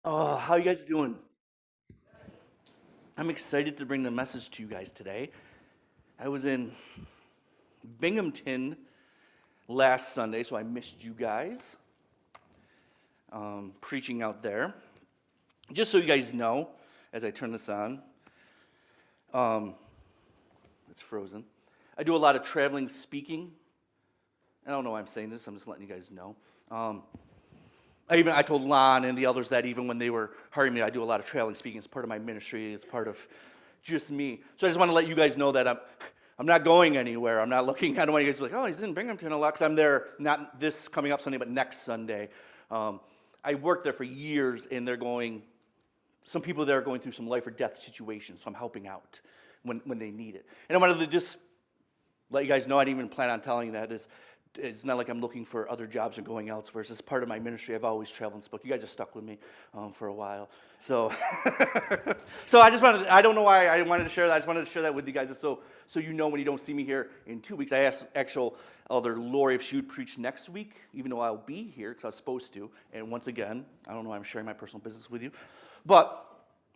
Oh, how you guys doing? I'm excited to bring the message to you guys today. I was in Binghamton last Sunday, so I missed you guys preaching out there. Just so you guys know, as I turn this on, it's frozen. I do a lot of traveling speaking. I don't know why I'm saying this. I'm just letting you guys know. I told Lon and the others that even when they were hiring me, I do a lot of traveling speaking. It's part of my ministry. It's part of just me. So I just want to let you guys know that I'm not going anywhere. I'm not looking. I don't want you guys to be like, oh, he's in Binghamton a lot, because I'm there not this coming up Sunday, but next Sunday. I worked there for years, and some people there are going through some life or death situations, so I'm helping out when they need it. And I wanted to just let you guys know, I didn't even plan on telling you that. It's not like I'm looking for other jobs or going elsewhere. It's just part of my ministry. I've always traveled and spoke. You guys have stuck with me for a while. So so I don't know why I wanted to share that. I just wanted to share that with you guys so you know when you don't see me here in 2 weeks. I asked Elder Lori if she would preach next week, even though I'll be here because I was supposed to. And once again, I don't know why I'm sharing my personal business with you. But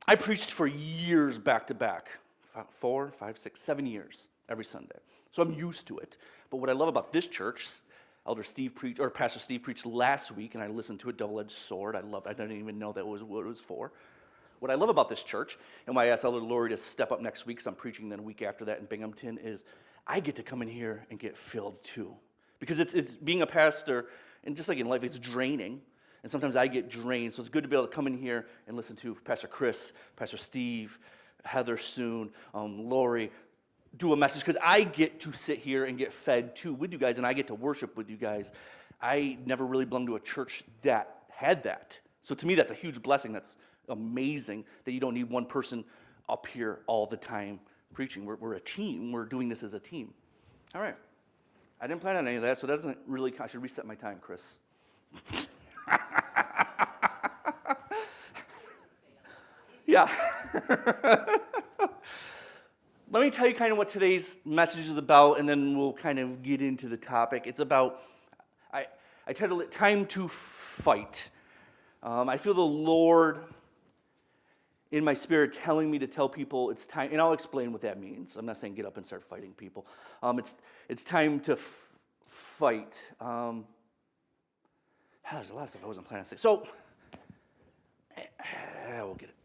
I preached for years back to back, 4, 5, 6, 7 years every Sunday. So I'm used to it. But what I love about this church, Pastor Steve preached last week, and I listened to it, double-edged sword. I didn't even know that was what it was for. What I love about this church, and why I asked Elder Lori to step up next week, because I'm preaching then a week after that in Binghamton, is I get to come in here and get filled too. Because it's being a pastor, and just like in life, it's draining. And sometimes I get drained. So it's good to be able to come in here and listen to Pastor Chris, Pastor Steve, Heather soon, Lori, do a message, because I get to sit here and get fed too with you guys, and I get to worship with you guys. I never really belonged to a church that had that. So to me, that's a huge blessing. That's amazing that you don't need one person up here all the time preaching. We're a team. We're doing this as a team. All right. I didn't plan on any of that, so that doesn't really count. I should reset my time, Chris. Yeah. Let me tell you kind of what today's message is about, and then we'll kind of get into the topic. It's about, I titled it, Time to Fight. I feel the Lord in my spirit telling me to tell people it's time, and I'll explain what that means. I'm not saying get up and start fighting people. It's time to fight. There's a lot of stuff I wasn't planning to say. So, we'll get it.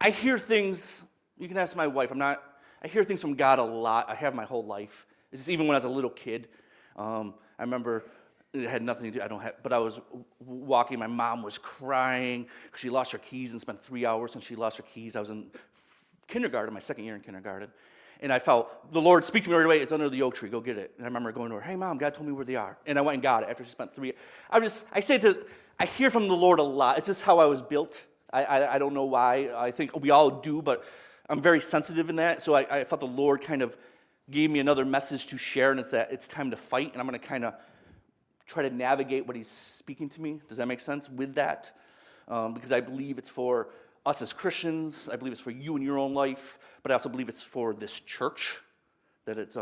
I hear things, you can ask my wife, I hear things from God a lot. I have my whole life. It's just even when I was a little kid. I remember it had nothing to do, but I was walking, my mom was crying because she lost her keys and spent 3 hours since she lost her keys. I was in kindergarten, my second year in kindergarten. And I felt the Lord speak to me right away. It's under the oak tree. Go get it. And I remember going to her, hey, Mom, God told me where they are. And I went and got it after she spent 3 I hear from the Lord a lot. It's just how I was built. I don't know why. I think we all do, but I'm very sensitive in that. So I thought the Lord kind of gave me another message to share, and it's that it's time to fight. And I'm going to kind of try to navigate what he's speaking to me. Does that make sense with that? Because I believe it's for us as Christians. I believe it's for you in your own life. But I also believe it's for this church, that it's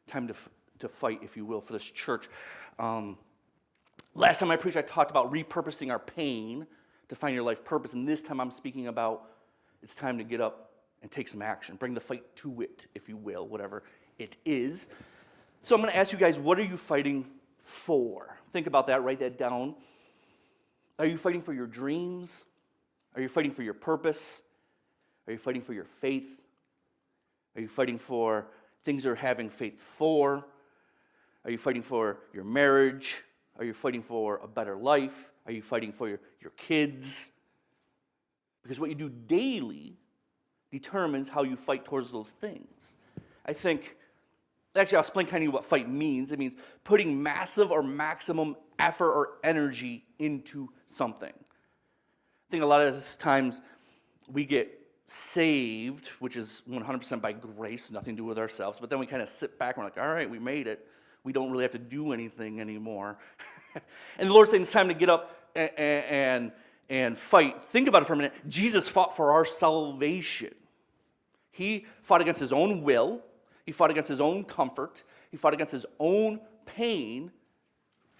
time to fight, if you will, for this church. Last time I preached, I talked about repurposing our pain to find your life purpose. And this time I'm speaking about it's time to get up and take some action. Bring the fight to it, if you will, whatever it is. So I'm going to ask you guys, what are you fighting for? Think about that. Write that down. Are you fighting for your dreams? Are you fighting for your purpose? Are you fighting for your faith? Are you fighting for things you're having faith for? Are you fighting for your marriage? Are you fighting for a better life? Are you fighting for your kids? Because what you do daily determines how you fight towards those things. I think, actually, I'll explain kind of what fight means. It means putting massive or maximum effort or energy into something. I think a lot of times we get saved, which is 100% by grace, nothing to do with ourselves, but then we kind of sit back and we're like, all right, we made it. We don't really have to do anything anymore. And the Lord's saying it's time to get up and fight. Think about it for a minute. Jesus fought for our salvation. He fought against his own will. He fought against his own comfort. He fought against his own pain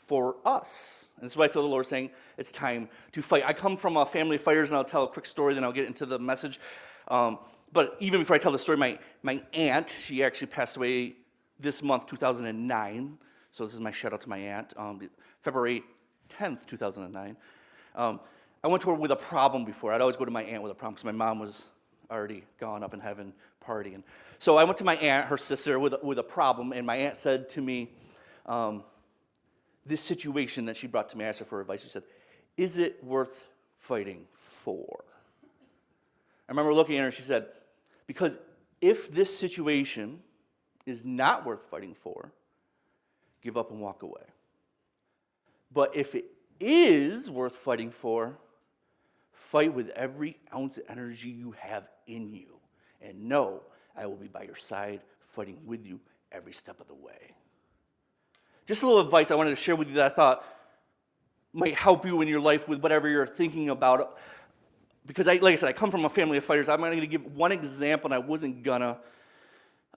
for us. And this is why I feel the Lord saying it's time to fight. I come from a family of fighters, and I'll tell a quick story, then I'll get into the message. But even before I tell the story, my aunt, she actually passed away this month, 2009. So this is my shout out to my aunt, February 10th, 2009. I went to her with a problem before. I'd always go to my aunt with a problem because my mom was already gone up in heaven partying. So I went to my aunt, her sister, with a problem, and my aunt said to me, this situation that she brought to me, I asked her for advice. She said, is it worth fighting for? I remember looking at her, and she said, because if this situation is not worth fighting for, give up and walk away. But if it is worth fighting for, fight with every ounce of energy you have in you. And know I will be by your side, fighting with you every step of the way. Just a little advice I wanted to share with you that I thought might help you in your life with whatever you're thinking about. Because, like I said, I come from a family of fighters. I'm going to give one example, and I wasn't gonna,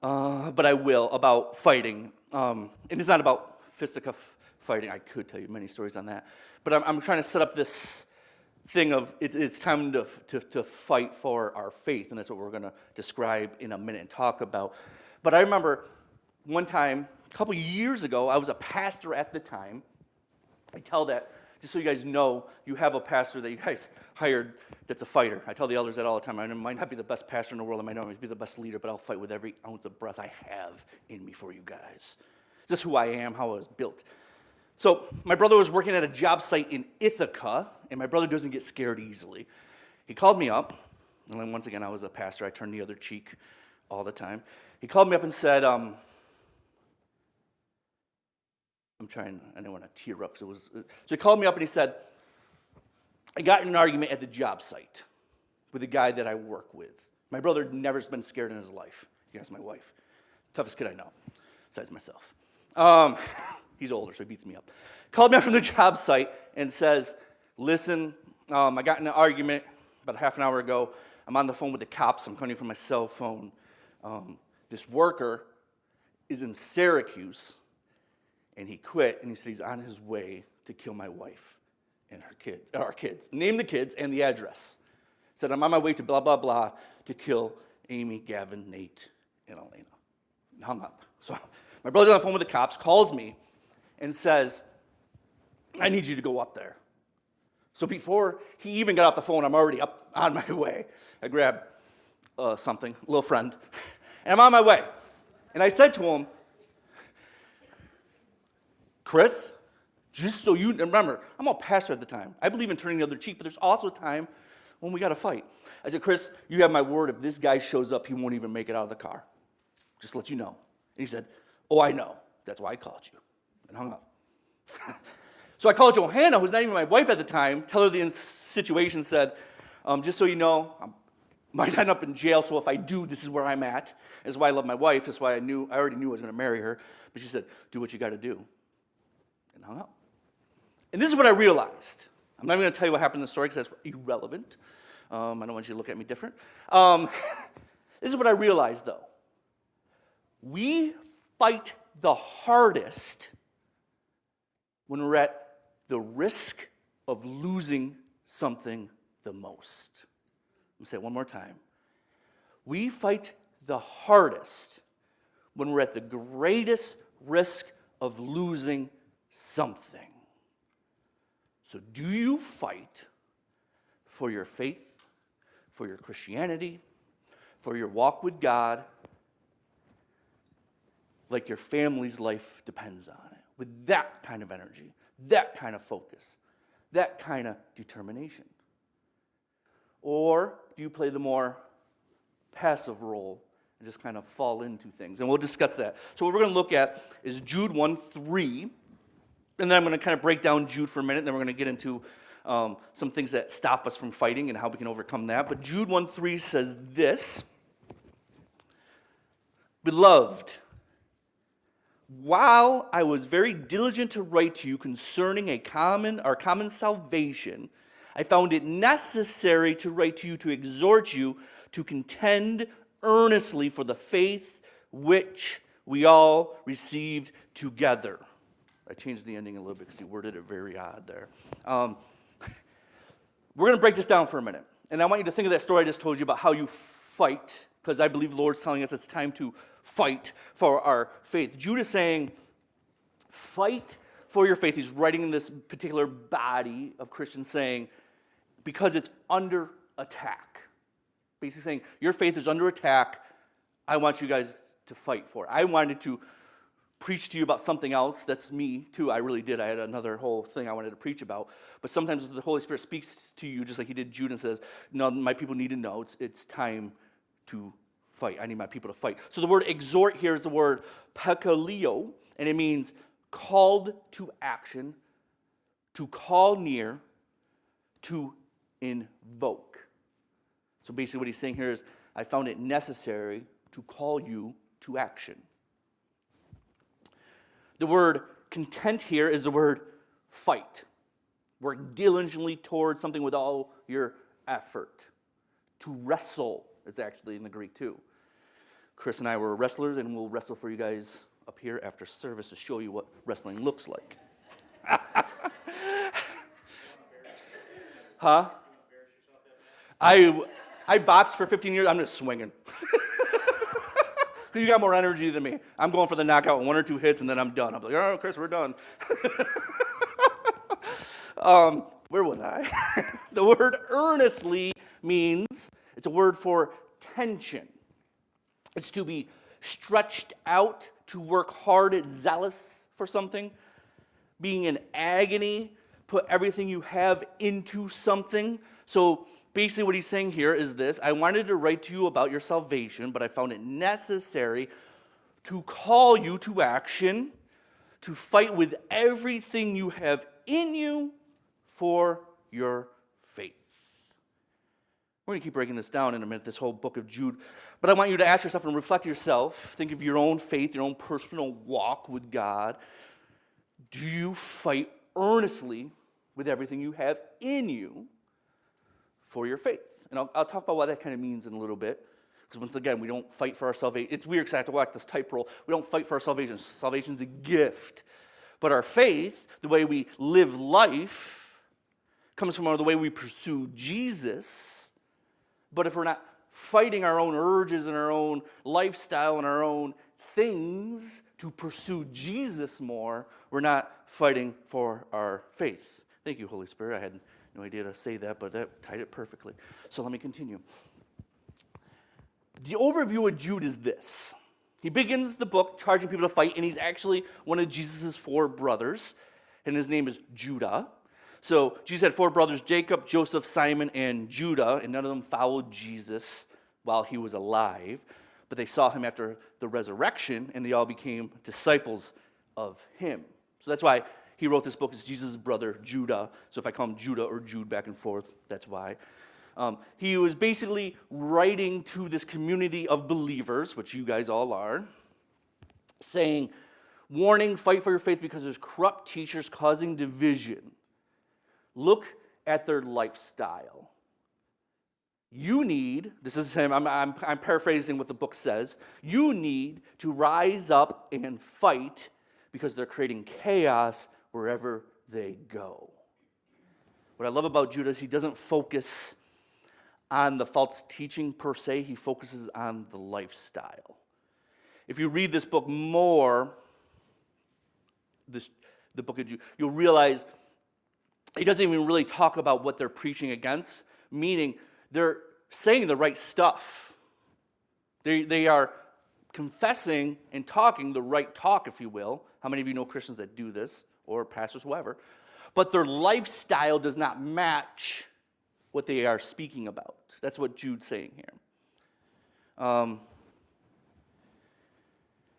but I will, about fighting. And it's not about fisticuff fighting. I could tell you many stories on that. But I'm trying to set up this thing of it's time to fight for our faith, and that's what we're going to describe in a minute and talk about. But I remember one time, a couple years ago, I was a pastor at the time. I tell that just so you guys know, you have a pastor that you guys hired that's a fighter. I tell the elders that all the time. I might not be the best pastor in the world, I might not be the best leader, but I'll fight with every ounce of breath I have in me for you guys. This is who I am, how I was built. So my brother was working at a job site in Ithaca, and my brother doesn't get scared easily. He called me up, and then once again, I was a pastor. I turned the other cheek all the time. He called me up and said, I didn't want to tear up. So he called me up and he said, I got in an argument at the job site with a guy that I work with. My brother had never been scared in his life. He asked my wife. Toughest kid I know, besides myself. He's older, so he beats me up. Called me up from the job site and says, listen, I got in an argument about half an hour ago. I'm on the phone with the cops. I'm calling from my cell phone. This worker is in Syracuse, and he quit, and he said he's on his way to kill my wife and our kids. Name the kids and the address. Said, I'm on my way to blah, blah, blah to kill Amy, Gavin, Nate, and Elena. And hung up. So my brother's on the phone with the cops, calls me, and says, I need you to go up there. So before he even got off the phone, I'm already up on my way. I grabbed something, a little friend, and I'm on my way. And I said to him, Chris, just so you remember, I'm a pastor at the time. I believe in turning the other cheek, but there's also a time when we got to fight. I said, Chris, you have my word. If this guy shows up, he won't even make it out of the car. Just let you know. And he said, oh, I know. That's why I called you. And hung up. So I called Johanna, who's not even my wife at the time, tell her the situation, said, just so you know, I might end up in jail, so if I do, this is where I'm at. That's why I love my wife. That's why I already knew I was going to marry her. But she said, do what you got to do. And hung up. And this is what I realized. I'm not even going to tell you what happened in the story because that's irrelevant. I don't want you to look at me different. This is what I realized, though. We fight the hardest when we're at the risk of losing something the most. I'm going to say it one more time. We fight the hardest when we're at the greatest risk of losing something. So do you fight for your faith, for your Christianity, for your walk with God, like your family's life depends on it, with that kind of energy, that kind of focus, that kind of determination? Or do you play the more passive role and just kind of fall into things? And we'll discuss that. So what we're going to look at is Jude 1:3, and then I'm going to kind of break down Jude for a minute, and then we're going to get into some things that stop us from fighting and how we can overcome that. But Jude 1:3 says this, Beloved, while I was very diligent to write to you concerning our common salvation, I found it necessary to write to you to exhort you to contend earnestly for the faith which we all received together. I changed the ending a little bit because he worded it very odd there. We're going to break this down for a minute. And I want you to think of that story I just told you about how you fight, because I believe the Lord's telling us it's time to fight for our faith. Jude is saying, fight for your faith. He's writing in this particular body of Christians saying, because it's under attack. Basically saying, your faith is under attack. I want you guys to fight for it. I wanted to preach to you about something else. That's me, too. I really did. I had another whole thing I wanted to preach about. But sometimes the Holy Spirit speaks to you just like he did Jude and says, no, my people need to know it's time to fight. I need my people to fight. So the word exhort here is the word pakaleo, and it means called to action, to call near, to invoke. So basically what he's saying here is, I found it necessary to call you to action. The word content here is the word fight. Work diligently towards something with all your effort. To wrestle is actually in the Greek too. Chris and I were wrestlers, and we'll wrestle for you guys up here after service to show you what wrestling looks like. Huh? I boxed for 15 years. I'm just swinging. You got more energy than me. I'm going for the knockout, 1 or 2 hits, and then I'm done. I'm like, oh, Chris, we're done. Where was I? The word earnestly means, it's a word for tension. It's to be stretched out, to work hard and zealous for something, being in agony, put everything you have into something. So basically what he's saying here is this: I wanted to write to you about your salvation, but I found it necessary to call you to action, to fight with everything you have in you for your faith. We're going to keep breaking this down in a minute, this whole book of Jude. But I want you to ask yourself and reflect yourself. Think of your own faith, your own personal walk with God. Do you fight earnestly with everything you have in you for your faith? And I'll talk about what that kind of means in a little bit. Because once again, we don't fight for our salvation. It's weird because I have to walk this tightrope. We don't fight for our salvation. Salvation's a gift. But our faith, the way we live life, comes from the way we pursue Jesus. But if we're not fighting our own urges and our own lifestyle and our own things to pursue Jesus more, we're not fighting for our faith. Thank you, Holy Spirit. I had no idea to say that, but that tied it perfectly. So let me continue. The overview of Jude is this. He begins the book charging people to fight, and he's actually one of Jesus' 4 brothers, and his name is Judah. So Jesus had 4 brothers: Jacob, Joseph, Simon, and Judah, and none of them followed Jesus while he was alive, but they saw him after the resurrection, and they all became disciples of him. So that's why he wrote this book. It's Jesus' brother, Judah. So if I call him Judah or Jude back and forth, that's why. He was basically writing to this community of believers, which you guys all are, saying, warning, fight for your faith because there's corrupt teachers causing division. Look at their lifestyle. You need, this is him, I'm paraphrasing what the book says, you need to rise up and fight because they're creating chaos wherever they go. What I love about Judah is he doesn't focus on the false teaching per se, he focuses on the lifestyle. If you read this book more, the book of Jude, you'll realize he doesn't even really talk about what they're preaching against, meaning they're saying the right stuff. They are confessing and talking the right talk, if you will. How many of you know Christians that do this, or pastors, whoever? But their lifestyle does not match what they are speaking about. That's what Jude's saying here.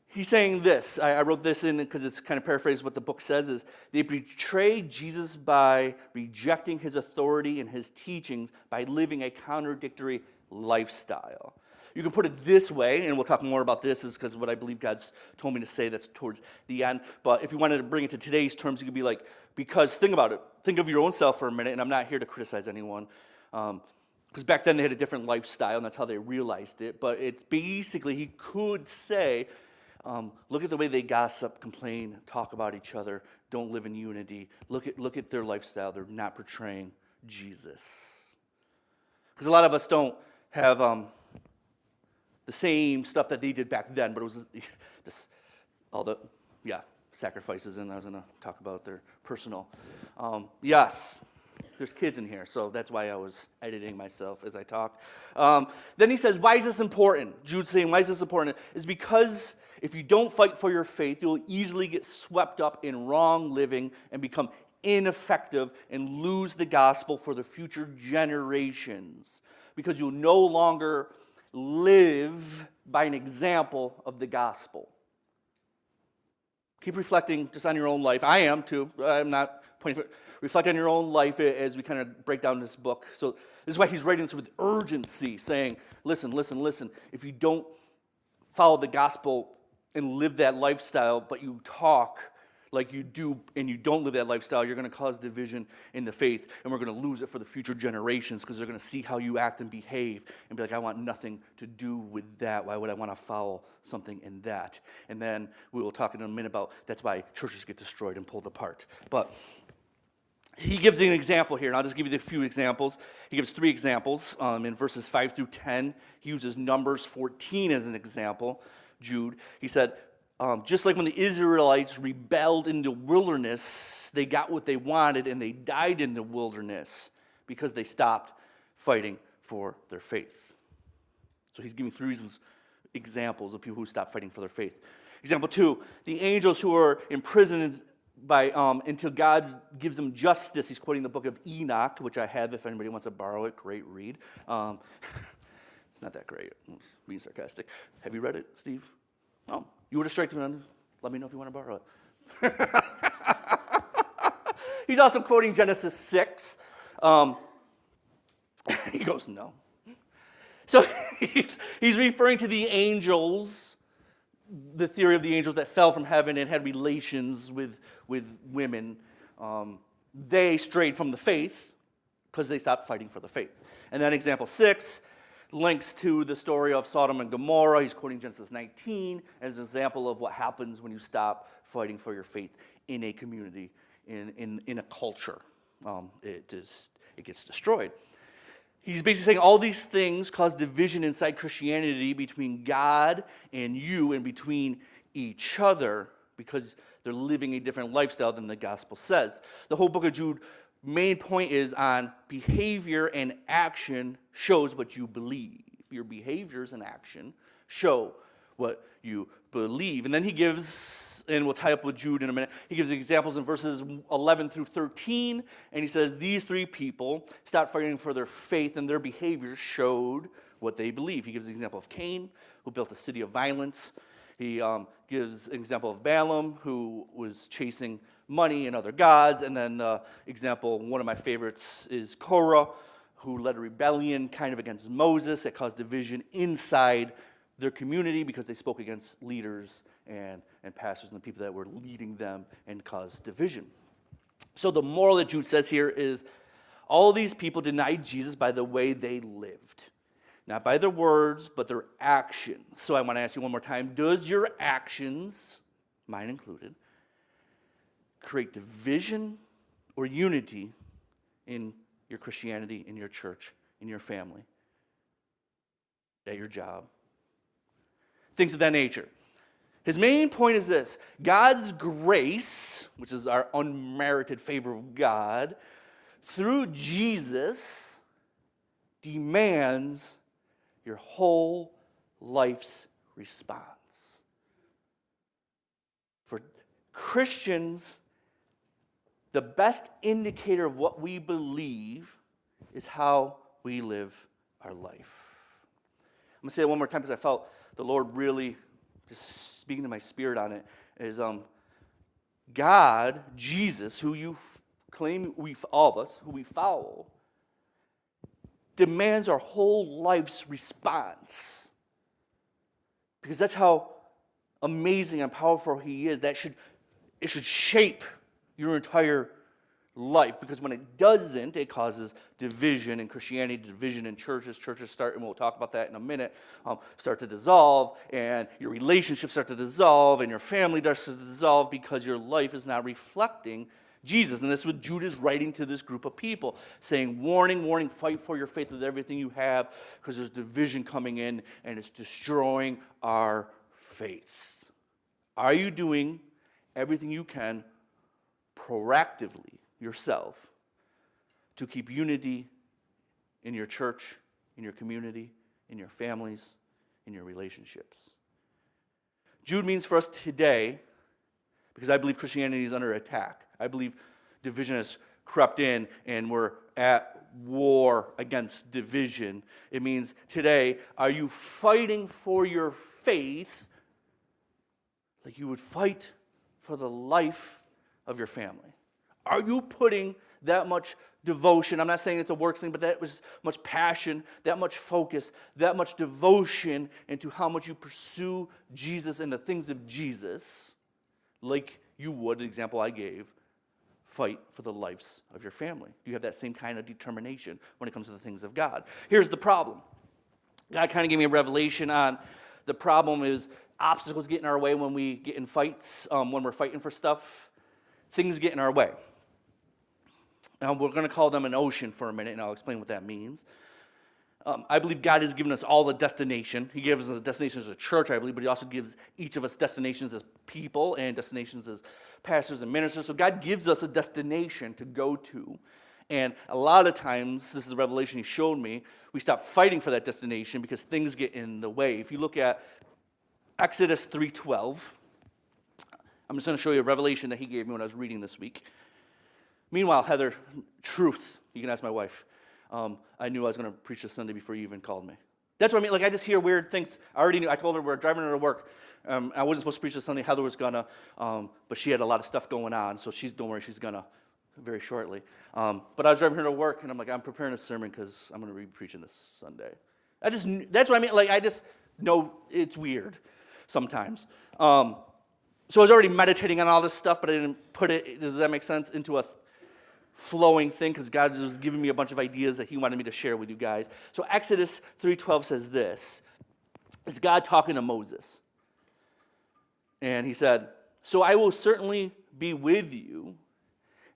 He's saying this. I wrote this in because it's kind of paraphrased what the book says, is they betray Jesus by rejecting his authority and his teachings by living a contradictory lifestyle. You can put it this way, and we'll talk more about this, is because what I believe God's told me to say, that's towards the end. But if you wanted to bring it to today's terms, you could be like, because think about it. Think of your own self for a minute, and I'm not here to criticize anyone. Because back then they had a different lifestyle, and that's how they realized it. But it's basically, he could say, look at the way they gossip, complain, talk about each other, don't live in unity. Look at their lifestyle. They're not portraying Jesus. Because a lot of us don't have the same stuff that they did back then, but it was this, all the, sacrifices, and I was going to talk about their personal. Yes, there's kids in here, so that's why I was editing myself as I talk. Then he says, why is this important? Jude's saying, why is this important? Is because if you don't fight for your faith, you'll easily get swept up in wrong living and become ineffective and lose the gospel for the future generations, because you'll no longer live by an example of the gospel. Keep reflecting just on your own life. I am too. I'm not pointing for, reflect on your own life as we kind of break down this book. So this is why he's writing this with urgency, saying, listen. If you don't follow the gospel and live that lifestyle, but you talk like you do and you don't live that lifestyle, you're going to cause division in the faith, and we're going to lose it for the future generations, because they're going to see how you act and behave and be like, I want nothing to do with that. Why would I want to follow something in that? And then we will talk in a minute about that's why churches get destroyed and pulled apart. But he gives an example here, and I'll just give you a few examples. He gives 3 examples in verses 5 through 10. He uses Numbers 14 as an example. Jude, he said, just like when the Israelites rebelled in the wilderness, they got what they wanted and they died in the wilderness because they stopped fighting for their faith. So he's giving 3 examples of people who stopped fighting for their faith. Example 2, the angels who are imprisoned by until God gives them justice. He's quoting the book of Enoch, which I have if anybody wants to borrow it. Great read. It's not that great. I'm being sarcastic. Have you read it, Steve? Oh, you would have striked me. Let me know if you want to borrow it. He's also quoting Genesis 6. He goes, no. So he's referring to the angels, the theory of the angels that fell from heaven and had relations with women. They strayed from the faith because they stopped fighting for the faith. And then example 6 links to the story of Sodom and Gomorrah. He's quoting Genesis 19 as an example of what happens when you stop fighting for your faith in a community, in a culture. It gets destroyed. He's basically saying all these things cause division inside Christianity between God and you and between each other because they're living a different lifestyle than the gospel says. The whole book of Jude main point is on behavior and action shows what you believe. Your behaviors and action show what you believe. And then he gives, and we'll tie up with Jude in a minute, he gives examples in verses 11 through 13, and he says these 3 people stopped fighting for their faith, and their behaviors showed what they believe. He gives the example of Cain, who built a city of violence. He gives an example of Balaam, who was chasing money and other gods. And then the example, one of my favorites, is Korah, who led a rebellion kind of against Moses that caused division inside their community because they spoke against leaders and pastors and the people that were leading them and caused division. So the moral that Jude says here is all these people denied Jesus by the way they lived. Not by their words, but their actions. So I want to ask you one more time, does your actions, mine included, create division or unity in your Christianity, in your church, in your family, at your job? Things of that nature. His main point is this: God's grace, which is our unmerited favor of God, through Jesus, demands your whole life's response. For Christians, the best indicator of what we believe is how we live our life. I'm going to say it one more time because I felt the Lord really just speaking to my spirit on it, is God, Jesus, who you claim all of us, who we follow, demands our whole life's response. Because that's how amazing and powerful he is. It should shape your entire life, because when it doesn't, it causes division in Christianity, division in churches. Churches start, and we'll talk about that in a minute, start to dissolve, and your relationships start to dissolve, and your family starts to dissolve because your life is not reflecting Jesus. And this is what Jude is writing to this group of people, saying, warning, warning, fight for your faith with everything you have, because there's division coming in, and it's destroying our faith. Are you doing everything you can proactively yourself to keep unity in your church, in your community, in your families, in your relationships? Jude means for us today, because I believe Christianity is under attack. I believe division has crept in and we're at war against division. It means today, are you fighting for your faith like you would fight for the life of your family? Are you putting that much devotion? I'm not saying it's a works thing, but that was much passion, that much focus, that much devotion into how much you pursue Jesus and the things of Jesus, like you would, the example I gave, fight for the lives of your family. Do you have that same kind of determination when it comes to the things of God? Here's the problem. God kind of gave me a revelation on the problem is obstacles get in our way when we get in fights, when we're fighting for stuff. Things get in our way. Now, we're going to call them an ocean for a minute, and I'll explain what that means. I believe God has given us all a destination. He gives us a destination as a church, I believe, but he also gives each of us destinations as people and destinations as pastors and ministers. So God gives us a destination to go to. And a lot of times, this is a revelation he showed me, we stop fighting for that destination because things get in the way. If you look at Exodus 3:12, I'm just going to show you a revelation that he gave me when I was reading this week. Meanwhile, Heather, truth, you can ask my wife. I knew I was going to preach this Sunday before you even called me. That's what I mean. Like, I just hear weird things. I already knew. I told her we're driving her to work. I wasn't supposed to preach this Sunday. Heather was going to, but she had a lot of stuff going on, so don't worry, she's going to very shortly. But I was driving her to work, and I'm like, I'm preparing a sermon because I'm going to be preaching this Sunday. That's what I mean. Like, I just know it's weird sometimes. So I was already meditating on all this stuff, but I didn't put it, does that make sense, into a flowing thing, because God was giving me a bunch of ideas that he wanted me to share with you guys. So Exodus 3:12 says this. It's God talking to Moses. And he said, so I will certainly be with you,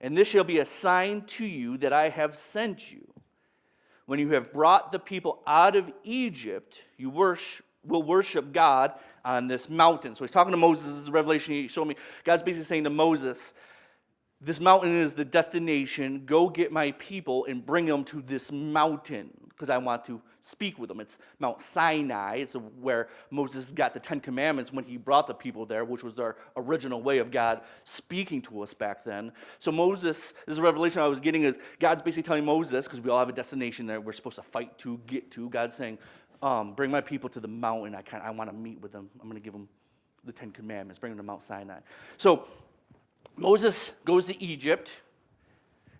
and this shall be a sign to you that I have sent you. When you have brought the people out of Egypt, you will worship God on this mountain. So he's talking to Moses. This is the revelation he showed me. God's basically saying to Moses, this mountain is the destination. Go get my people and bring them to this mountain because I want to speak with them. It's Mount Sinai. It's where Moses got the 10 Commandments when he brought the people there, which was our original way of God speaking to us back then. So Moses, this is a revelation I was getting, is God's basically telling Moses, because we all have a destination that we're supposed to fight to get to. God's saying, bring my people to the mountain. I want to meet with them. I'm going to give them the 10 Commandments. Bring them to Mount Sinai. So Moses goes to Egypt,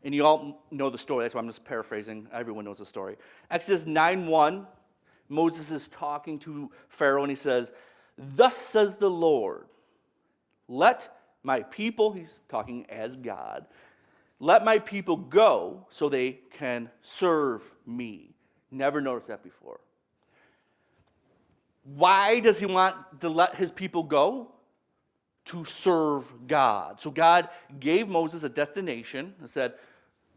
and you all know the story. That's why I'm just paraphrasing. Everyone knows the story. Exodus 9:1, Moses is talking to Pharaoh, and he says, thus says the Lord, let my people, he's talking as God, let my people go so they can serve me. Never noticed that before. Why does he want to let his people go? To serve God. So God gave Moses a destination and said,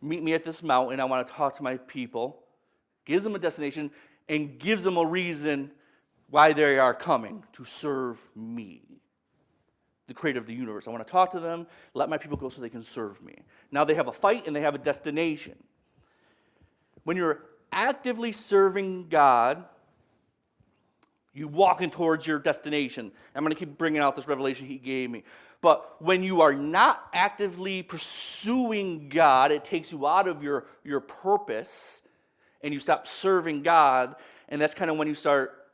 meet me at this mountain. I want to talk to my people. Gives them a destination and gives them a reason why they are coming, to serve me, the creator of the universe. I want to talk to them, let my people go so they can serve me. Now they have a fight and they have a destination. When you're actively serving God, you're walking towards your destination. I'm going to keep bringing out this revelation he gave me. But when you are not actively pursuing God, it takes you out of your purpose, and you stop serving God, and that's kind of when you start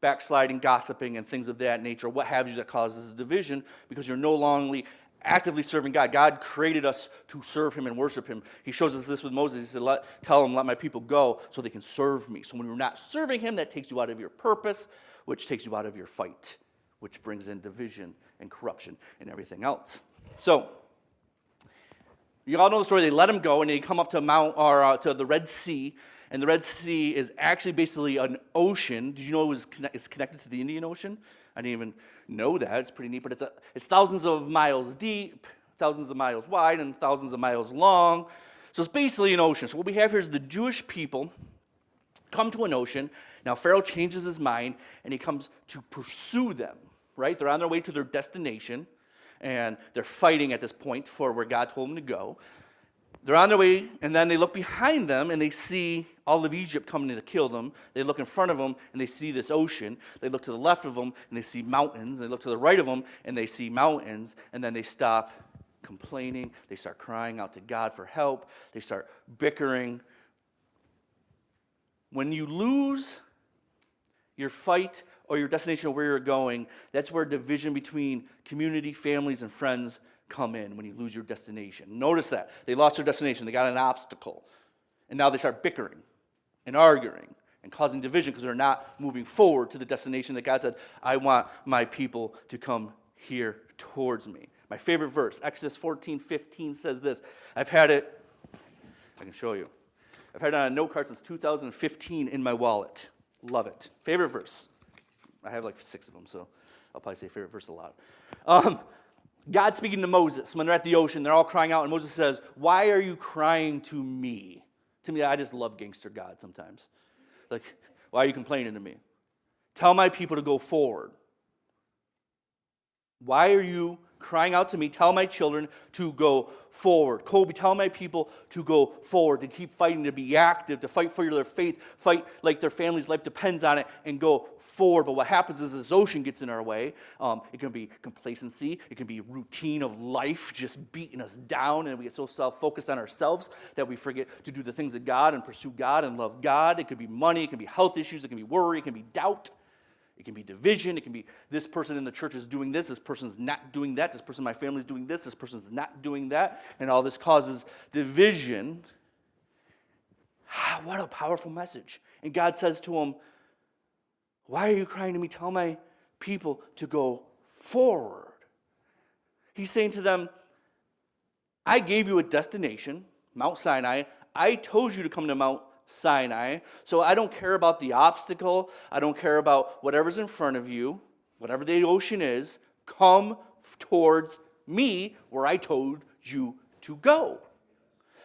backsliding, gossiping, and things of that nature, what have you, that causes division, because you're no longer actively serving God. God created us to serve him and worship him. He shows us this with Moses. He said, tell them, let my people go so they can serve me. So when you're not serving him, that takes you out of your purpose, which takes you out of your fight, which brings in division and corruption and everything else. So You all know the story. They let him go, and they come up to to the Red Sea, and the Red Sea is actually basically an ocean. Did you know it's connected to the Indian Ocean? I didn't even know that. It's pretty neat, but it's thousands of miles deep, thousands of miles wide, and thousands of miles long. So it's basically an ocean. So what we have here is the Jewish people come to an ocean. Now Pharaoh changes his mind, and he comes to pursue them, right? They're on their way to their destination, and they're fighting at this point for where God told them to go. They're on their way, and then they look behind them, and they see all of Egypt coming to kill them. They look in front of them, and they see this ocean. They look to the left of them, and they see mountains. They look to the right of them, and they see mountains. And then they stop complaining. They start crying out to God for help. They start bickering. When you lose your fight or your destination or where you're going, that's where division between community, families, and friends come in, when you lose your destination. Notice that. They lost their destination. They got an obstacle. And now they start bickering and arguing and causing division because they're not moving forward to the destination that God said, I want my people to come here towards me. My favorite verse, Exodus 14:15 says this. I've had it, I can show you. I've had it on a note card since 2015 in my wallet. Love it. Favorite verse. I have like 6 of them, so I'll probably say favorite verse a lot. God speaking to Moses when they're at the ocean, they're all crying out, and Moses says, why are you crying to me? To me, I just love gangster God sometimes. Like, why are you complaining to me? Tell my people to go forward. Why are you crying out to me? Tell my children to go forward. Colby, tell my people to go forward, to keep fighting, to be active, to fight for their faith, fight like their family's life depends on it, and go forward. But what happens is this ocean gets in our way. It can be complacency. It can be routine of life just beating us down, and we get so self-focused on ourselves that we forget to do the things of God and pursue God and love God. It could be money. It can be health issues. It can be worry. It can be doubt. It can be division. It can be this person in the church is doing this person's not doing that, this person in my family is doing this person's not doing that, and all this causes division. What a powerful message. And God says to him, why are you crying to me? Tell my people to go forward. He's saying to them, I gave you a destination, Mount Sinai. I told you to come to Mount Sinai. So I don't care about the obstacle. I don't care about whatever's in front of you, whatever the ocean is. Come towards me where I told you to go.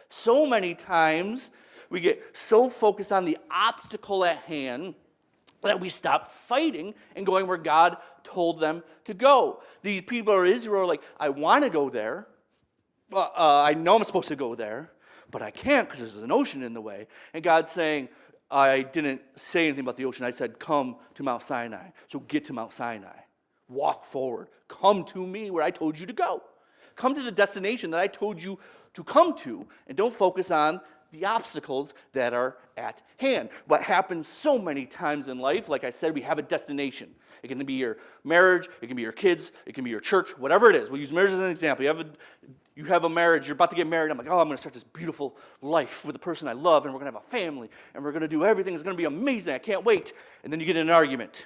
So many times we get so focused on the obstacle at hand that we stop fighting and going where God told them to go. The people of Israel are like, I want to go there. I know I'm supposed to go there, but I can't because there's an ocean in the way. And God's saying, I didn't say anything about the ocean. I said, come to Mount Sinai. So get to Mount Sinai. Walk forward. Come to me where I told you to go. Come to the destination that I told you to come to, and don't focus on the obstacles that are at hand. What happens so many times in life, like I said, we have a destination. It can be your marriage, it can be your kids, it can be your church, whatever it is. We'll use marriage as an example. You have a marriage, you're about to get married. I'm like, I'm going to start this beautiful life with the person I love, and we're going to have a family, and we're going to do everything. It's going to be amazing. I can't wait. And then you get in an argument.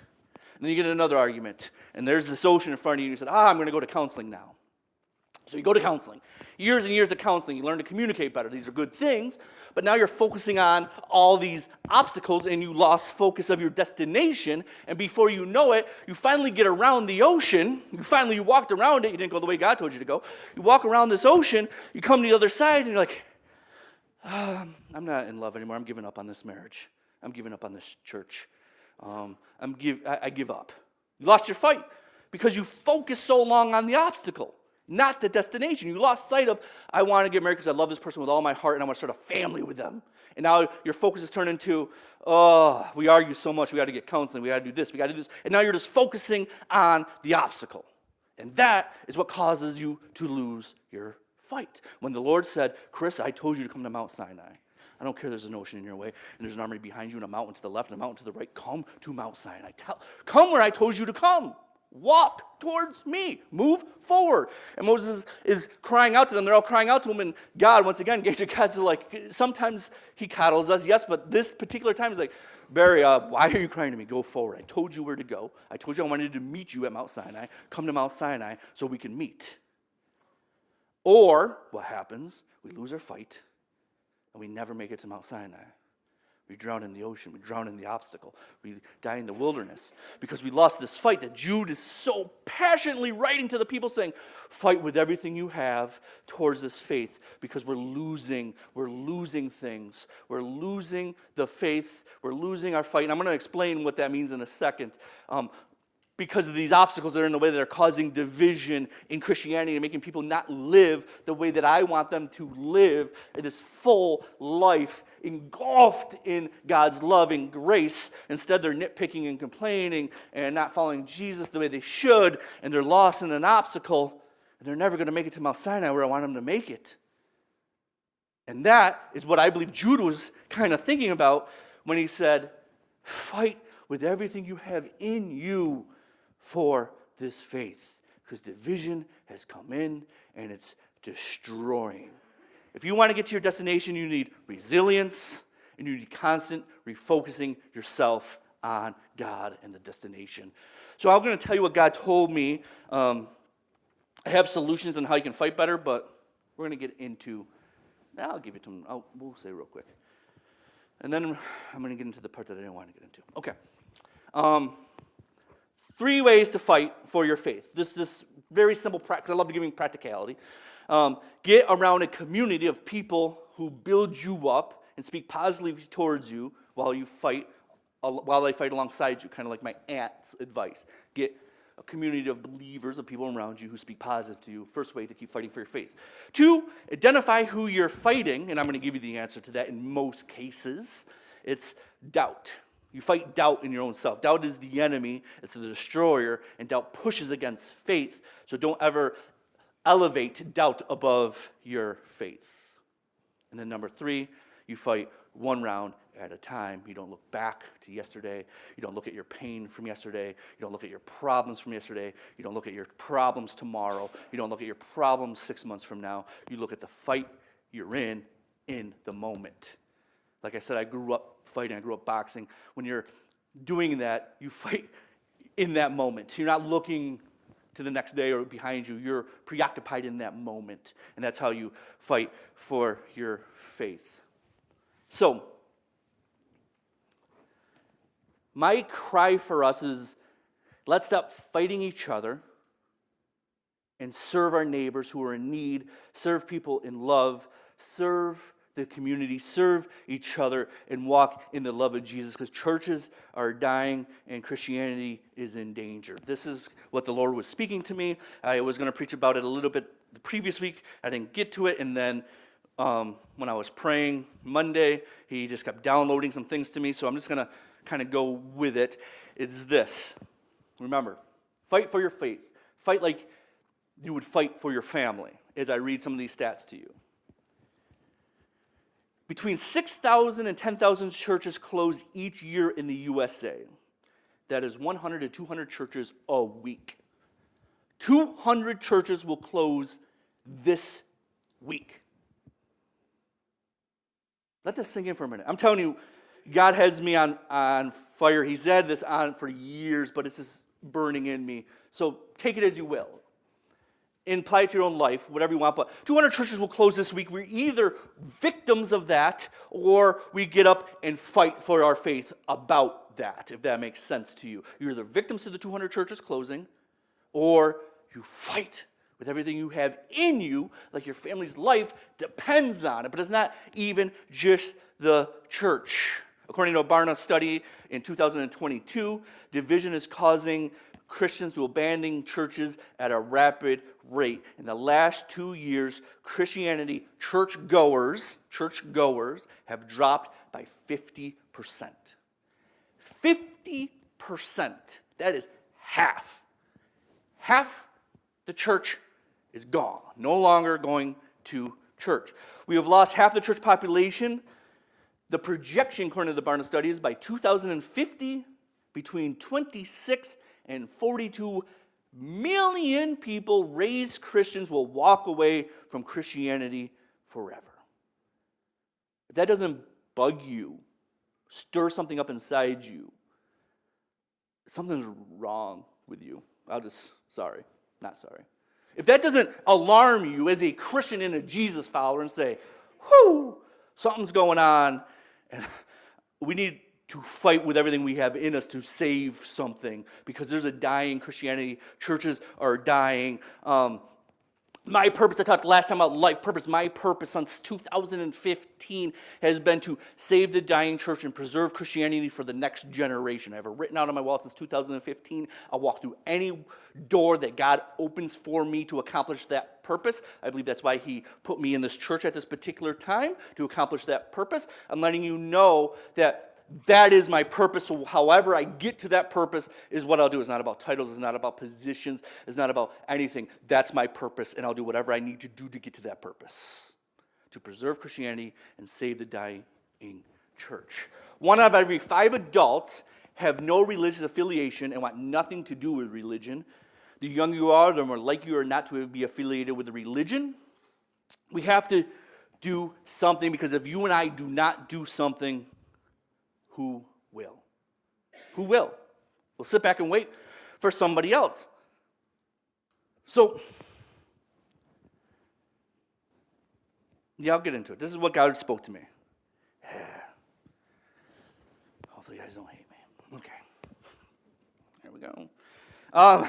And then you get in another argument. And there's this ocean in front of you, and you said, I'm going to go to counseling now. So you go to counseling. Years and years of counseling. You learn to communicate better. These are good things. But now you're focusing on all these obstacles, and you lost focus of your destination. And before you know it, you finally get around the ocean. You walked around it. You didn't go the way God told you to go. You walk around this ocean. You come to the other side, and you're like, I'm not in love anymore. I'm giving up on this marriage. I'm giving up on this church. I give up. You lost your fight because you focused so long on the obstacle, not the destination. You lost sight of, I want to get married because I love this person with all my heart and I want to start a family with them. And now your focus is turned into, we argue so much, we got to get counseling, we got to do this, we got to do this. And now you're just focusing on the obstacle. And that is what causes you to lose your fight. When the Lord said, Chris, I told you to come to Mount Sinai. I don't care there's an ocean in your way, and there's an army behind you, and a mountain to the left, and a mountain to the right. Come to Mount Sinai. Come where I told you to come. Walk towards me. Move forward. And Moses is crying out to them. They're all crying out to him, and God, once again, God's like, sometimes he coddles us, yes, but this particular time he's like, Barry, why are you crying to me? Go forward. I told you where to go. I told you I wanted to meet you at Mount Sinai. Come to Mount Sinai so we can meet. Or what happens? We lose our fight, and we never make it to Mount Sinai. We drown in the ocean. We drown in the obstacle. We die in the wilderness because we lost this fight that Jude is so passionately writing to the people saying, fight with everything you have towards this faith because we're losing things. We're losing the faith. We're losing our fight. And I'm going to explain what that means in a second. Because of these obstacles that are in the way that are causing division in Christianity and making people not live the way that I want them to live in this full life engulfed in God's love and grace. Instead, they're nitpicking and complaining and not following Jesus the way they should, and they're lost in an obstacle, and they're never going to make it to Mount Sinai where I want them to make it. And that is what I believe Jude was kind of thinking about when he said, fight with everything you have in you for this faith, because division has come in and it's destroying. If you want to get to your destination, you need resilience and you need constant refocusing yourself on God and the destination. So I'm going to tell you what God told me. I have solutions on how you can fight better, but we're going to get into, I'll give it to him. We'll say real quick. And then I'm going to get into the part that I didn't want to get into. Okay. 3 ways to fight for your faith. This very simple practice. I love giving practicality. Get around a community of people who build you up and speak positively towards you while they fight alongside you, kind of like my aunt's advice. Get a community of believers, of people around you who speak positive to you. First way to keep fighting for your faith. 2, identify who you're fighting, and I'm going to give you the answer to that in most cases. It's doubt. You fight doubt in your own self. Doubt is the enemy. It's the destroyer, and doubt pushes against faith. So don't ever elevate doubt above your faith. And then number 3, you fight one round at a time. You don't look back to yesterday. You don't look at your pain from yesterday. You don't look at your problems from yesterday. You don't look at your problems tomorrow. You don't look at your problems 6 months from now. You look at the fight you're in the moment. Like I said, I grew up fighting. I grew up boxing. When you're doing that, you fight in that moment. You're not looking to the next day or behind you. You're preoccupied in that moment. And that's how you fight for your faith. So, my cry for us is, let's stop fighting each other and serve our neighbors who are in need, serve people in love, serve the community, serve each other, and walk in the love of Jesus, because churches are dying and Christianity is in danger. This is what the Lord was speaking to me. I was going to preach about it a little bit the previous week. I didn't get to it, and then when I was praying Monday, he just kept downloading some things to me, so I'm just going to kind of go with it. It's this. Remember, fight for your faith. Fight like you would fight for your family, as I read some of these stats to you. Between 6,000 and 10,000 churches close each year in the USA. That is 100 to 200 churches a week. 200 churches will close this week. Let this sink in for a minute. I'm telling you, God has me on fire. He's had this on for years, but it's just burning in me. So take it as you will. And apply it to your own life, whatever you want. But 200 churches will close this week. We're either victims of that, or we get up and fight for our faith about that, if that makes sense to you. You're either victims to the 200 churches closing, or you fight with everything you have in you, like your family's life depends on it. But it's not even just the church. According to a Barna study in 2022, division is causing Christians to abandon churches at a rapid rate. In the last 2 years, Christianity churchgoers have dropped by 50%. 50%. That is half. Half the church is gone. No longer going to church. We have lost half the church population. The projection, according to the Barna study, is by 2050, between 26 and 42 million people, raised Christians, will walk away from Christianity forever. If that doesn't bug you, stir something up inside you, something's wrong with you. Not sorry. If that doesn't alarm you as a Christian and a Jesus follower and say, whoo, something's going on, and we need to fight with everything we have in us to save something, because there's a dying Christianity. Churches are dying. My purpose, I talked last time about life purpose. My purpose since 2015 has been to save the dying church and preserve Christianity for the next generation. I have it written out on my wall since 2015. I'll walk through any door that God opens for me to accomplish that purpose. I believe that's why he put me in this church at this particular time, to accomplish that purpose. I'm letting you know that is my purpose. So however I get to that purpose is what I'll do. It's not about titles. It's not about positions. It's not about anything. That's my purpose, and I'll do whatever I need to do to get to that purpose, to preserve Christianity and save the dying church. 1 out of every 5 adults have no religious affiliation and want nothing to do with religion. The younger you are, the more likely you are not to be affiliated with the religion. We have to do something, because if you and I do not do something, who will? Who will? We'll sit back and wait for somebody else. So, yeah, I'll get into it. This is what God spoke to me. Yeah. Hopefully you guys don't hate me. Okay. Here we go.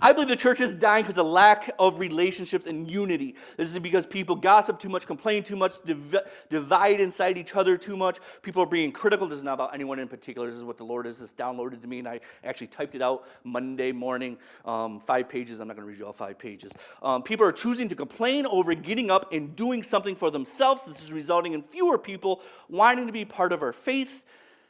I believe the church is dying because of lack of relationships and unity. This is because people gossip too much, complain too much, divide inside each other too much. People are being critical. This is not about anyone in particular. This is what the Lord has just downloaded to me, and I actually typed it out Monday morning, 5 pages. I'm not going to read you all 5 pages. People are choosing to complain over getting up and doing something for themselves. This is resulting in fewer people wanting to be part of our faith.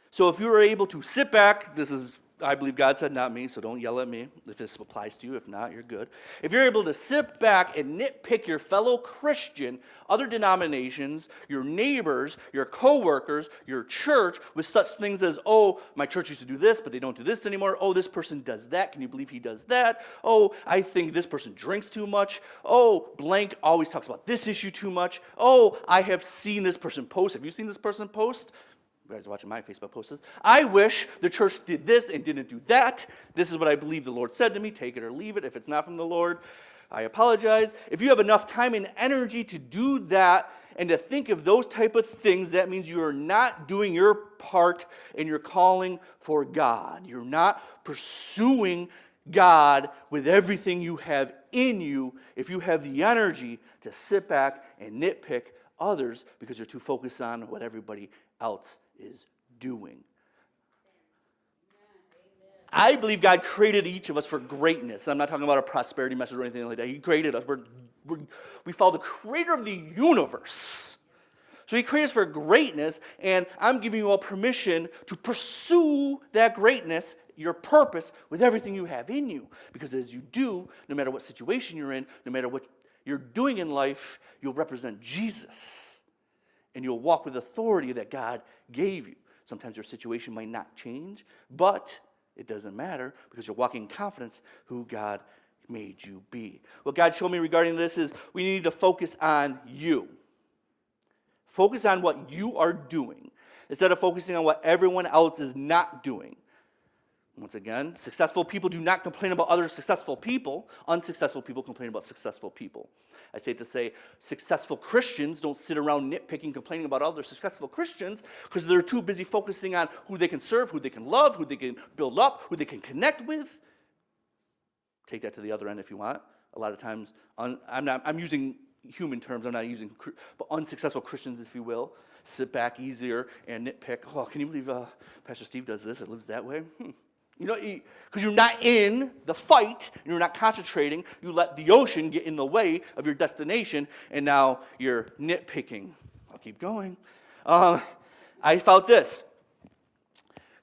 So if you are able to sit back, this is, I believe God said, not me, so don't yell at me if this applies to you. If not, you're good. If you're able to sit back and nitpick your fellow Christian, other denominations, your neighbors, your coworkers, your church, with such things as, oh, my church used to do this, but they don't do this anymore. Oh, this person does that. Can you believe he does that? Oh, I think this person drinks too much. Oh, blank always talks about this issue too much. Oh, I have seen this person post. Have you seen this person post? You guys are watching my Facebook posts. I wish the church did this and didn't do that. This is what I believe the Lord said to me. Take it or leave it. If it's not from the Lord, I apologize. If you have enough time and energy to do that and to think of those type of things, that means you are not doing your part in your calling for God. You're not pursuing God with everything you have in you if you have the energy to sit back and nitpick others because you're too focused on what everybody else is doing. I believe God created each of us for greatness. I'm not talking about a prosperity message or anything like that. He created us. We follow the creator of the universe. So he created us for greatness, and I'm giving you all permission to pursue that greatness, your purpose, with everything you have in you. Because as you do, no matter what situation you're in, no matter what you're doing in life, you'll represent Jesus. And you'll walk with authority that God gave you. Sometimes your situation might not change, but it doesn't matter because you're walking in confidence who God made you be. What God showed me regarding this is we need to focus on you. Focus on what you are doing instead of focusing on what everyone else is not doing. Once again, successful people do not complain about other successful people. Unsuccessful people complain about successful people. I say it to say successful Christians don't sit around nitpicking, complaining about other successful Christians because they're too busy focusing on who they can serve, who they can love, who they can build up, who they can connect with. Take that to the other end if you want. A lot of times, I'm using human terms, I'm not using, but unsuccessful Christians, if you will, sit back easier and nitpick. Oh, can you believe Pastor Steve does this or lives that way? You know, because you're not in the fight, and you're not concentrating, you let the ocean get in the way of your destination, and now you're nitpicking. I'll keep going. I felt this.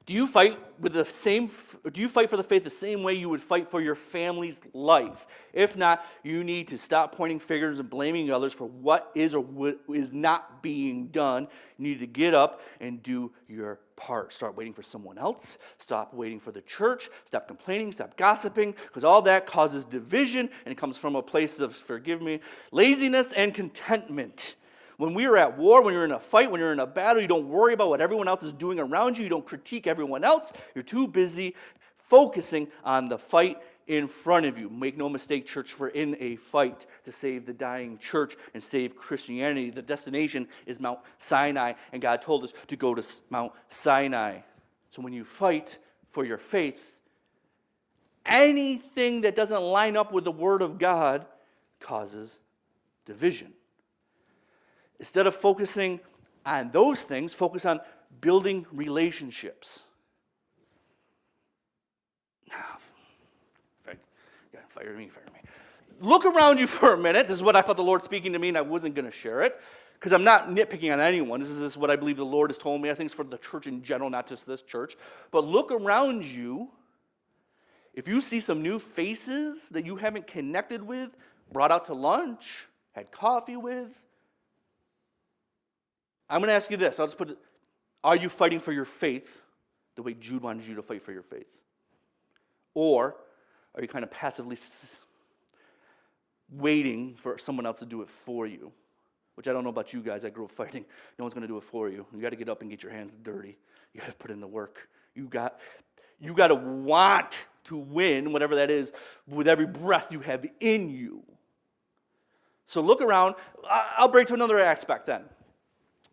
Do you fight for the faith the same way you would fight for your family's life? If not, you need to stop pointing fingers and blaming others for what is or what is not being done. You need to get up and do your part. Start waiting for someone else. Stop waiting for the church. Stop complaining. Stop gossiping, because all that causes division, and it comes from a place of, forgive me, laziness and contentment. When we are at war, when you're in a fight, when you're in a battle, you don't worry about what everyone else is doing around you. You don't critique everyone else. You're too busy focusing on the fight in front of you. Make no mistake, church, we're in a fight to save the dying church and save Christianity. The destination is Mount Sinai, and God told us to go to Mount Sinai. So when you fight for your faith, anything that doesn't line up with the Word of God causes division. Instead of focusing on those things, focus on building relationships. Fire me. Look around you for a minute. This is what I felt the Lord speaking to me, and I wasn't going to share it because I'm not nitpicking on anyone. This is what I believe the Lord has told me. I think it's for the church in general, not just this church. But look around you. If you see some new faces that you haven't connected with, brought out to lunch, had coffee with, I'm going to ask you this. I'll just put it. Are you fighting for your faith the way Jude wanted you to fight for your faith? Or are you kind of passively waiting for someone else to do it for you? Which I don't know about you guys. I grew up fighting. No one's going to do it for you. You got to get up and get your hands dirty. You got to put in the work. You got to want to win, whatever that is, with every breath you have in you. So look around. I'll break to another aspect then.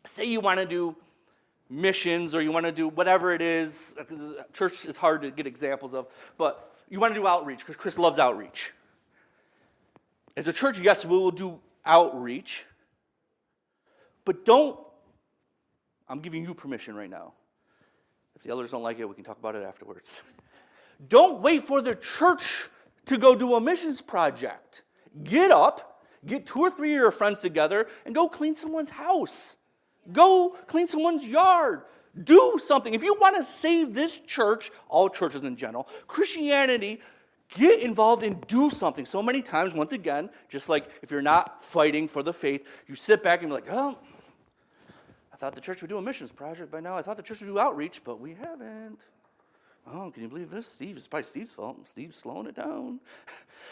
Say you want to do missions or you want to do whatever it is, because church is hard to get examples of, but you want to do outreach, because Chris loves outreach. As a church, yes, we will do outreach, but I'm giving you permission right now. If the others don't like it, we can talk about it afterwards. Don't wait for the church to go do a missions project. Get up, get 2 or 3 of your friends together, and go clean someone's house. Go clean someone's yard. Do something. If you want to save this church, all churches in general, Christianity, get involved and do something. So many times, once again, just like if you're not fighting for the faith, you sit back and be like, oh, I thought the church would do a missions project by now. I thought the church would do outreach, but we haven't. Oh, can you believe this? It's probably Steve's fault. Steve's slowing it down.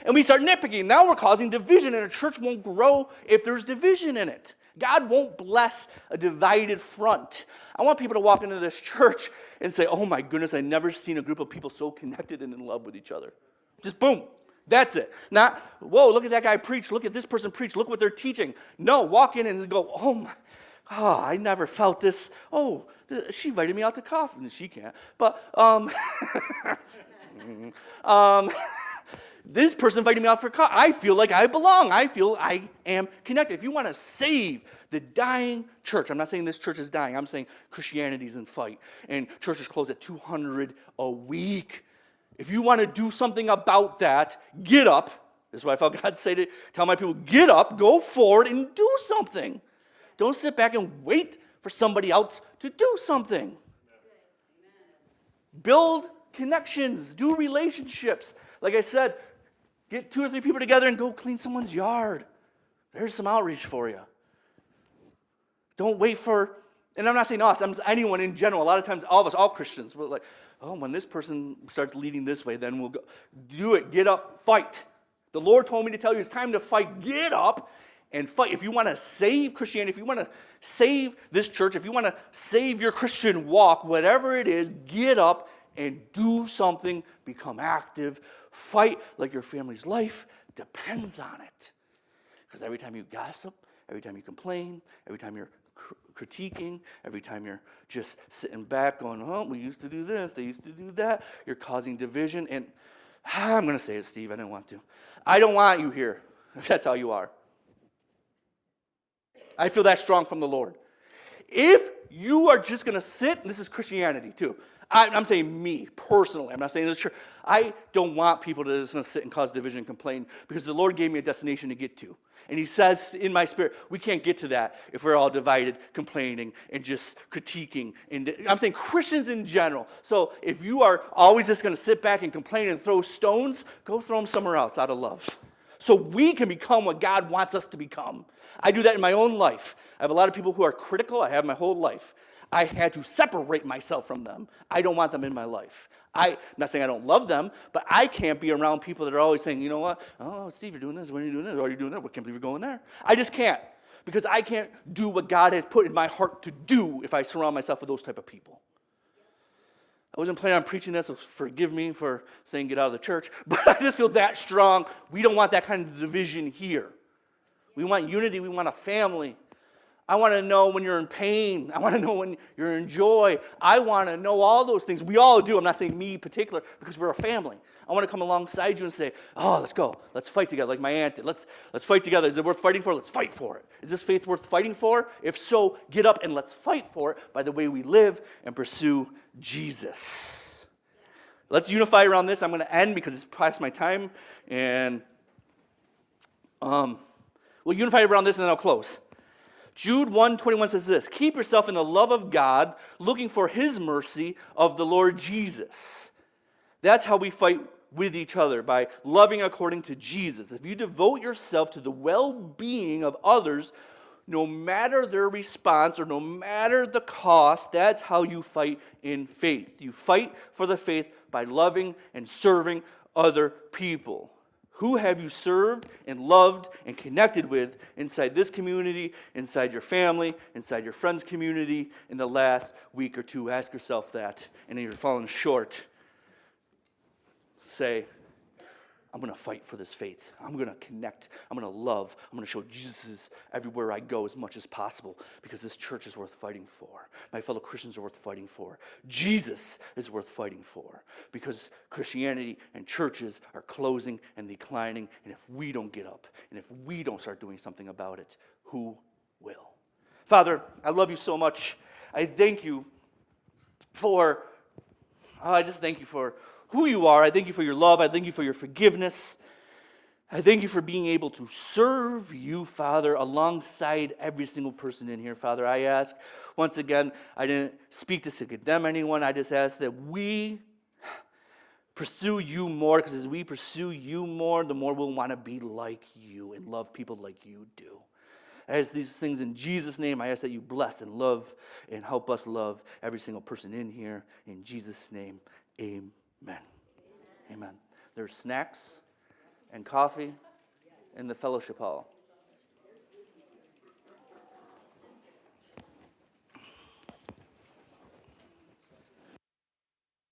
And we start nitpicking. Now we're causing division, and a church won't grow if there's division in it. God won't bless a divided front. I want people to walk into this church and say, oh my goodness, I've never seen a group of people so connected and in love with each other. Just boom. That's it. Not, whoa, look at that guy preach. Look at this person preach. Look what they're teaching. No, walk in and go, I never felt this. Oh, she invited me out to coffee. And she can't. But, this person invited me out for coffee. I feel like I belong. I feel I am connected. If you want to save the dying church, I'm not saying this church is dying. I'm saying Christianity's in fight. And churches close at 200 a week. If you want to do something about that, get up. This is what I felt God say to tell my people, get up, go forward, and do something. Don't sit back and wait for somebody else to do something. Build connections. Do relationships. Like I said, get 2 or 3 people together and go clean someone's yard. There's some outreach for you. Don't wait for, and I'm not saying us, I'm anyone in general. A lot of times, all of us, all Christians, we're like, oh, when this person starts leading this way, then we'll go. Do it. Get up. Fight. The Lord told me to tell you it's time to fight. Get up and fight. If you want to save Christianity, if you want to save this church, if you want to save your Christian walk, whatever it is, get up and do something. Become active. Fight like your family's life depends on it. Because every time you gossip, every time you complain, every time you're critiquing, every time you're just sitting back going, oh, we used to do this, they used to do that, you're causing division. And I'm going to say it, Steve, I didn't want to. I don't want you here, if that's how you are. I feel that strong from the Lord. If you are just going to sit, and this is Christianity too, I'm saying me, personally. I'm not saying this church. I don't want people to just sit and cause division and complain because the Lord gave me a destination to get to. And he says in my spirit, we can't get to that if we're all divided, complaining, and just critiquing. And I'm saying Christians in general. So if you are always just going to sit back and complain and throw stones, go throw them somewhere else out of love. So we can become what God wants us to become. I do that in my own life. I have a lot of people who are critical. I have my whole life. I had to separate myself from them. I don't want them in my life. I'm not saying I don't love them, but I can't be around people that are always saying, you know what? Oh, Steve, you're doing this. When are you doing this? Oh, you're doing that. I can't believe you're going there. I just can't because I can't do what God has put in my heart to do if I surround myself with those type of people. I wasn't planning on preaching this, so forgive me for saying get out of the church, but I just feel that strong. We don't want that kind of division here. We want unity. We want a family. I want to know when you're in pain. I want to know when you're in joy. I want to know all those things. We all do. I'm not saying me in particular, because we're a family. I want to come alongside you and say, oh, let's go. Let's fight together like my aunt did. Let's fight together. Is it worth fighting for? Let's fight for it. Is this faith worth fighting for? If so, get up and let's fight for it by the way we live and pursue Jesus. Let's unify around this. I'm going to end because it's past my time. And we'll unify around this and then I'll close. Jude 1:21 says this, keep yourself in the love of God, looking for his mercy of the Lord Jesus. That's how we fight with each other, by loving according to Jesus. If you devote yourself to the well-being of others, no matter their response or no matter the cost, that's how you fight in faith. You fight for the faith by loving and serving other people. Who have you served and loved and connected with inside this community, inside your family, inside your friends' community in the last week or two? Ask yourself that. And if you're falling short, say, I'm going to fight for this faith. I'm going to connect. I'm going to love. I'm going to show Jesus everywhere I go as much as possible, because this church is worth fighting for. My fellow Christians are worth fighting for. Jesus is worth fighting for, because Christianity and churches are closing and declining, and if we don't get up and if we don't start doing something about it, who will? Father, I love you so much. I thank you for, I just thank you for who you are. I thank you for your love. I thank you for your forgiveness. I thank you for being able to serve you, Father, alongside every single person in here. Father, I ask, once again, I didn't speak this to condemn anyone. I just ask that we pursue you more, because as we pursue you more, the more we'll want to be like you and love people like you do. As these things in Jesus' name, I ask that you bless and love and help us love every single person in here. In Jesus' name, amen. Amen. There's snacks and coffee in the fellowship hall.